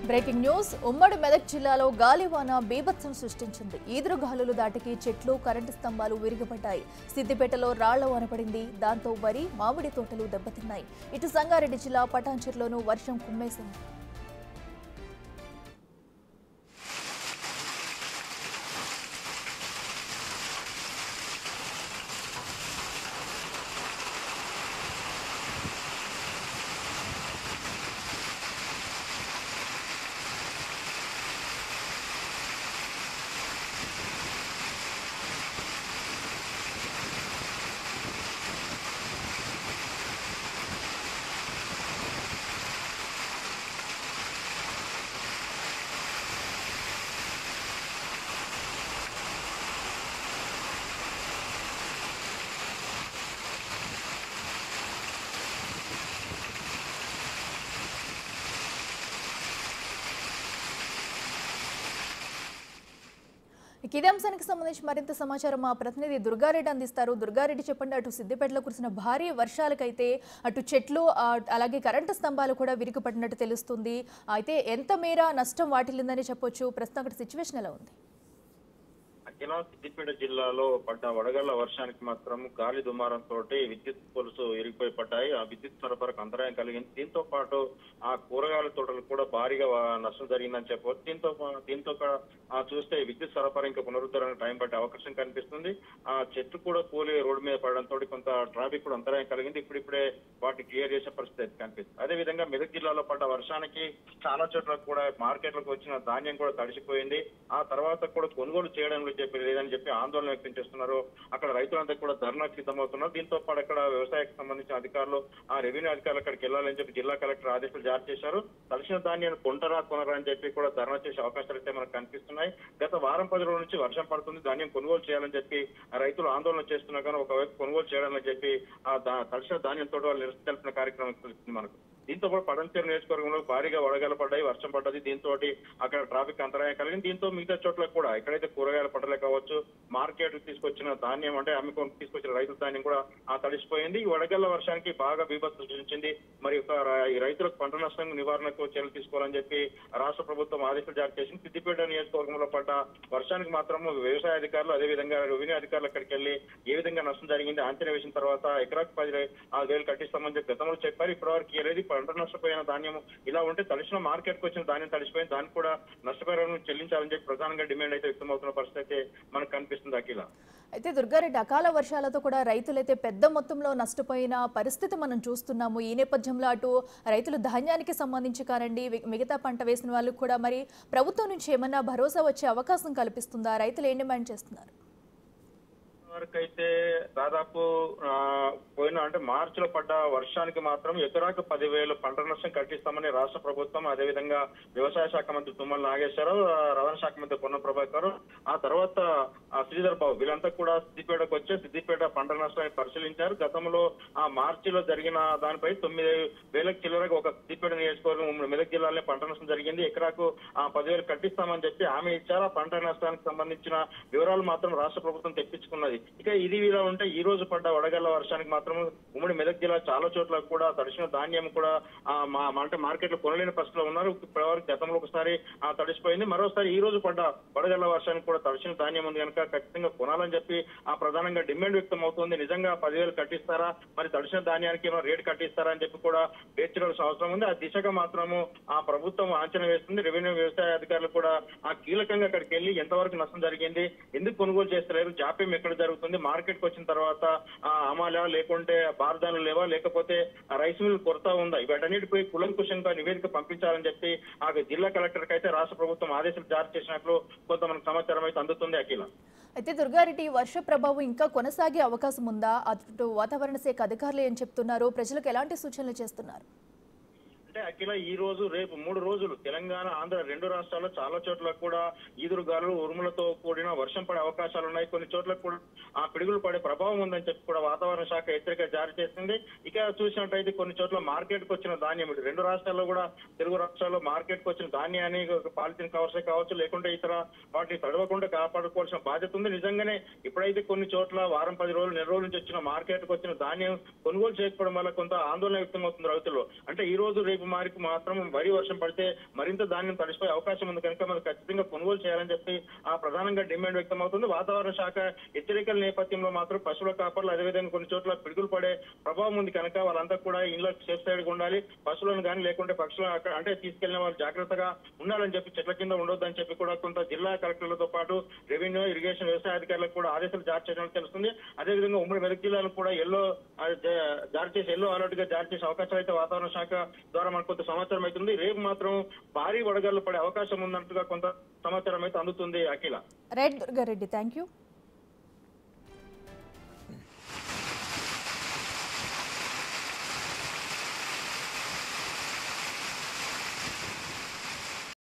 Breaking news ఉమ్మడి మెదక్ జిల్లాలో గాలివాన బీభత్సం సృష్టించింది. ఈదురుగాలులు దాటికి చెట్లు, కరెంటు స్తంభాలు విరిగిపడ్డాయి. సిద్దిపేటలో రాళ్ల వాన పడింది. దాంతో వరి, మామిడి తోటలు దెబ్బతిన్నాయి. ఇటు సంగారెడ్డి జిల్లా పటాన్చెరులోనూ వర్షం కుమ్మేసింది. ఇదే అంశానికి సంబంధించి మరింత సమాచారం మా ప్రతినిధి దుర్గారెడ్డి అందిస్తారు. దుర్గారెడ్డి, చెప్పండి. అటు సిద్దిపేటలో కురిసిన భారీ వర్షాలకైతే అటు చెట్లు అలాగే కరెంటు స్తంభాలు కూడా విరిగిపడినట్టు తెలుస్తుంది. అయితే ఎంత మేర నష్టం వాటిల్లిందని చెప్పొచ్చు? ప్రస్తుతం అక్కడ సిచ్యువేషన్ ఎలా ఉంది? సిద్దిపేట జిల్లాలో పడ్డ వడగళ్ల వర్షానికి మాత్రం గాలి దుమారంతో విద్యుత్ పొలుసు ఇరిగిపోయి పడ్డాయి. ఆ విద్యుత్ సరఫరాకు అంతరాయం కలిగింది. దీంతో పాటు ఆ కూరగాయల తోటలు కూడా భారీగా నష్టం జరిగిందని చెప్పవచ్చు. దీంతో చూస్తే విద్యుత్ సరఫరా ఇంకా పునరుద్ధరణకు టైం పట్టే అవకాశం కనిపిస్తుంది. ఆ చెట్లు కూడా కూలి రోడ్డు మీద పడడంతో కొంత ట్రాఫిక్ కూడా అంతరాయం కలిగింది. ఇప్పుడిప్పుడే వాటిని క్లియర్ చేసే పరిస్థితి కనిపిస్తుంది. అదే విధంగా మెదక్ జిల్లాలో పడ్డ వర్షానికి చాలా చోట్ల కూడా మార్కెట్లకు వచ్చిన ధాన్యం కూడా తడిసిపోయింది. ఆ తర్వాత కూడా కొనుగోలు చేయడం లేదని చెప్పి ఆందోళన వ్యక్తం చేస్తున్నారు. అక్కడ రైతులంతా కూడా ధర్నాకు సిద్ధమవుతున్నారు. దీంతో పాటు అక్కడ వ్యవసాయకు సంబంధించిన అధికారులు, ఆ రెవెన్యూ అధికారులు అక్కడికి వెళ్లాలని చెప్పి జిల్లా కలెక్టర్ ఆదేశాలు జారీ చేశారు. తడిసిన ధాన్యాన్ని కొనరా అని చెప్పి కూడా ధర్నా చేసే అవకాశాలు అయితే మనకు కనిపిస్తున్నాయి. గత వారం 10 రోజుల నుంచి వర్షం పడుతుంది, ధాన్యం కొనుగోలు చేయాలని చెప్పి రైతులు ఆందోళన చేస్తున్నా కానీ ఒకవైపు కొనుగోలు చేయాలని చెప్పి ఆ తడిసిన ధాన్యంతో వాళ్ళు నిరసన తెలిపిన కార్యక్రమం తెలుస్తుంది మనకు. దీంతో పాటు పటాన్చెరు నియోజకవర్గంలో భారీగా వడగాలు పడ్డాయి, వర్షం పడ్డది. దీంతో అక్కడ ట్రాఫిక్ అంతరాయం కలిగింది. దీంతో మిగతా చోట్ల కూడా ఎక్కడైతే కూరగాయల పంటలే కావచ్చు, మార్కెట్ తీసుకొచ్చిన ధాన్యం అంటే అమ్ముకొని తీసుకొచ్చిన రైతుల ధాన్యం కూడా తడిసిపోయింది. ఈ వడగళ్ల వర్షానికి బాగా బీభత్సం సృష్టించింది. మరి ఈ రైతులకు పంట నష్టం నివారణకు చర్యలు తీసుకోవాలని చెప్పి రాష్ట్ర ప్రభుత్వం ఆదేశాలు జారీ చేసింది. సిద్దిపేట నియోజకవర్గంలో పడ్డ వర్షానికి మాత్రం వ్యవసాయ అధికారులు, అదేవిధంగా రెవెన్యూ అధికారులు అక్కడికి వెళ్లి ఏ విధంగా నష్టం జరిగింది అంచనా వేసిన తర్వాత ఎకరాకు 10,000 కట్టిస్తామని చెప్పి గతంలో చెప్పారు. ఇప్పటివరకు ఏదైతే పంట నష్టపోయిన ధాన్యం ఇలా ఉంటే తడిసిన మార్కెట్ కు వచ్చిన ధాన్యం తడిసిపోయింది, దానికి కూడా నష్టపరిహారం చెల్లించాలని చెప్పి ప్రధానంగా డిమాండ్ అయితే వ్యక్తమవుతున్న పరిస్థితి అయితే మనకు కనిపిస్తుంది. అఖిల, అయితే దుర్గారెడ్డి, అకాల వర్షాలతో కూడా రైతులైతే పెద్ద మొత్తంలో నష్టపోయిన పరిస్థితి మనం చూస్తున్నాము. ఈ నేపథ్యంలో అటు రైతులు ధాన్యానికి సంబంధించి కానండి, మిగతా పంట వేసిన వాళ్ళకు కూడా మరి ప్రభుత్వం నుంచి ఏమన్నా భరోసా వచ్చే అవకాశం కల్పిస్తుందా? రైతులు ఏం డిమాండ్ చేస్తున్నారు? వరకైతే దాదాపు పోయిన అంటే మార్చిలో పడ్డ వర్షానికి మాత్రం ఎకరాకు 10,000 పంట నష్టం కట్టిస్తామని రాష్ట్ర ప్రభుత్వం, అదేవిధంగా వ్యవసాయ శాఖ మంత్రి తుమ్మల నాగేశ్వరరావు, రవాణా శాఖ మంత్రి పొన్న ప్రభాకర్, ఆ తర్వాత శ్రీధర్ బాబు వీళ్ళంతా కూడా సిద్దిపేటకు వచ్చి సిద్దిపేట పంట నష్టాన్ని పరిశీలించారు. గతంలో ఆ మార్చిలో జరిగిన దానిపై 9,000 చిల్లరగా ఒక సిద్దిపేట నియోజకవర్గం మెదక్ జిల్లాలో పంట నష్టం జరిగింది. ఎకరాకు 10,000 కట్టిస్తామని చెప్పి హామీ ఇచ్చారు. ఆ పంట నష్టానికి సంబంధించిన వివరాలు మాత్రం రాష్ట్ర ప్రభుత్వం తెప్పించుకున్నది. ఇక ఇది ఇలా ఉంటే ఈ రోజు పడ్డ వడగళ్ల వర్షానికి మాత్రం ఉమ్మడి మెదక్ జిల్లా చాలా చోట్ల కూడా తడిసిన ధాన్యం కూడా అంటే మార్కెట్ లో కొనలేని పరిస్థితిలో ఉన్నారు. గతంలో ఒకసారి తడిసిపోయింది. మరోసారి ఈ రోజు పడ్డ వడగళ్ల వర్షానికి కూడా తడిసిన ధాన్యం ఉంది కనుక ఖచ్చితంగా కొనాలని చెప్పి ప్రధానంగా డిమాండ్ వ్యక్తం అవుతుంది. నిజంగా 10,000 కట్టిస్తారా, మరి తడిసిన ధాన్యానికి ఏమైనా రేటు కట్టిస్తారా అని చెప్పి కూడా వేర్చాల్సిన అవసరం ఉంది. ఆ దిశగా మాత్రము ఆ ప్రభుత్వం అంచనా వేస్తుంది. రెవెన్యూ వ్యవసాయ అధికారులు కూడా కీలకంగా అక్కడికి వెళ్లి ఎంతవరకు నష్టం జరిగింది, ఎందుకు కొనుగోలు చేస్తలేరు, జాప్యం ఎక్కడ జరుగుతుంది, మార్కెట్ కు వచ్చిన తర్వాత అమాలా లేకుంటే బార్దాలు లేవా, లేకపోతే రైస్ మిల్ కొరత ఉందా, వీటన్నిటిపై కులంకుశంగా నివేదిక పంపించాలని చెప్పి ఆ జిల్లా కలెక్టర్ కి అయితే రాష్ట్ర ప్రభుత్వం ఆదేశాలు జారీ చేసినట్లు కొంత మనకు సమాచారం అయితే అందుతుంది. అఖిల, అయితే దుర్గారెడ్డి, వర్ష ప్రభావం ఇంకా కొనసాగే అవకాశం ఉందా? అటు వాతావరణ శాఖ అధికారులు ఏం చెప్తున్నారు? ప్రజలకు ఎలాంటి సూచనలు చేస్తున్నారు? అంటే అఖిల, ఈ రోజు రేపు 3 రోజులు తెలంగాణ, ఆంధ్ర 2 రాష్ట్రాల్లో చాలా చోట్ల కూడా ఈదురుగాలు, ఉరుములతో కూడిన వర్షం పడే అవకాశాలు ఉన్నాయి. కొన్ని చోట్ల కూడా పిడుగులు పడే ప్రభావం ఉందని చెప్పి కూడా వాతావరణ శాఖ హెచ్చరిక జారీ చేసింది. ఇక చూసినట్టయితే కొన్ని చోట్ల మార్కెట్ కు వచ్చిన ధాన్యం, 2 రాష్ట్రాల్లో కూడా తెలుగు రాష్ట్రాల్లో మార్కెట్ కు వచ్చిన ధాన్యాన్ని పాలిథిన్ కవర్సే కావచ్చు, లేకుంటే ఇతర వాటిని తడవకుండా కాపాడుకోవాల్సిన బాధ్యత ఉంది. నిజంగానే ఇప్పుడైతే కొన్ని చోట్ల వారం 10 రోజులు, నెల రోజుల నుంచి వచ్చిన మార్కెట్ కు వచ్చిన ధాన్యం కొనుగోలు చేయకపోవడం వల్ల కొంత ఆందోళన వ్యక్తం అవుతుంది రైతుల్లో. అంటే ఈ రోజు రేపు మారికి మాత్రం వరి వర్షం పడితే మరింత ధాన్యం తడిసిపోయే అవకాశం ఉంది కనుక మనం ఖచ్చితంగా కొనుగోలు చేయాలని చెప్పి ఆ ప్రధానంగా డిమాండ్ వ్యక్తం అవుతుంది. వాతావరణ శాఖ హెచ్చరికల నేపథ్యంలో మాత్రం పశువుల కాపర్లు అదేవిధంగా కొన్ని చోట్ల పిడుగులు పడే ప్రభావం ఉంది కనుక వాళ్ళంతా కూడా ఇళ్ళ సేఫ్ సైడ్ గా ఉండాలి. పశువులను కానీ లేకుంటే పక్షులను అక్కడ అంటే తీసుకెళ్లిన వాళ్ళు జాగ్రత్తగా ఉండాలని చెప్పి చెట్ల కింద ఉండొద్దని చెప్పి కూడా కొంత జిల్లా కలెక్టర్లతో పాటు రెవెన్యూ, ఇరిగేషన్, వ్యవసాయ అధికారులకు కూడా ఆదేశాలు జారీ చేయడం తెలుస్తుంది. అదేవిధంగా ఉమ్మడి మెదక్ జిల్లాలో కూడా ఎల్లో అలర్ట్ గా జారీ చేసే అవకాశాలు అయితే వాతావరణ శాఖ ద్వారా మనకు కొంత సమాచారం అవుతుంది. రేపు మాత్రం భారీ వడగళ్లు పడే అవకాశం ఉన్నట్టుగా కొంత సమాచారం అయితే అందుతుంది. Akhila. Right Durgareddy, thank you.